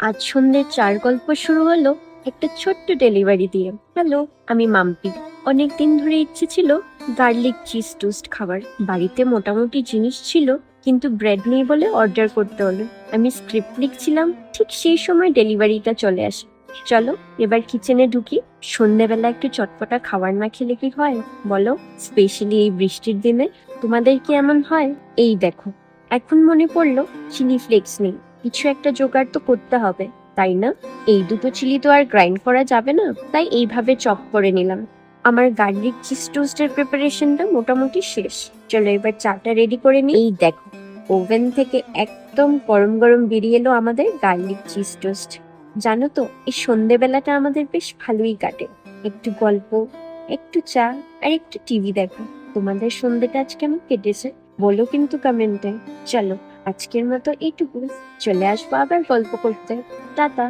আজ সন্ধ্যে চার গল্প শুরু হলো একটা ছোট্ট ডেলিভারি দিয়ে। হ্যালো, আমি মাম্পি। অনেকদিন ধরে ইচ্ছে ছিল গার্লিক চিজ টোস্ট খাবার। বাড়িতে মোটামুটি জিনিস ছিল, কিন্তু ব্রেড নেই বলে অর্ডার করতে হলো। আমি স্ক্রিপ্ট লিখছিলাম, ঠিক সেই সময় ডেলিভারিটা চলে আসে। চলো এবার কিচেনে ঢুকি। সন্ধ্যেবেলা একটু চটপটা খাবার না খেলে কি হয় বলো, স্পেশালি এই বৃষ্টির দিনে। তোমাদের কি এমন হয়? এই দেখো, এখন মনে পড়লো চিলি ফ্লেক্স নেই। কিছু একটা জোগাড় তো করতে হবে, তাই না? এই দুটো চিলি তো আর গ্রাইন্ড করা যাবে না, তাই এইভাবে চপ করে নিলাম। আমার গার্লিক চিজ টোস্টের প্রিপারেশনটা মোটামুটি শেষ। চলো এবার চাটা রেডি করে নিই। এই দেখো, ওভেন থেকে একদম গরম গরম বেরিয়ে এলো আমাদের গার্লিক চিজ টোস্ট। জানো তো, এই সন্ধেবেলাটা আমাদের বেশ ভালোই কাটে। একটু গল্প, একটু চা, আর একটু টিভি দেখো। তোমাদের সন্ধেটা আজ কেমন কেটেছে বলো কিন্তু কমেন্টে। চলো আজকের মতো এইটুকু, চলে আসবো আবার গল্প করতে। টাটা।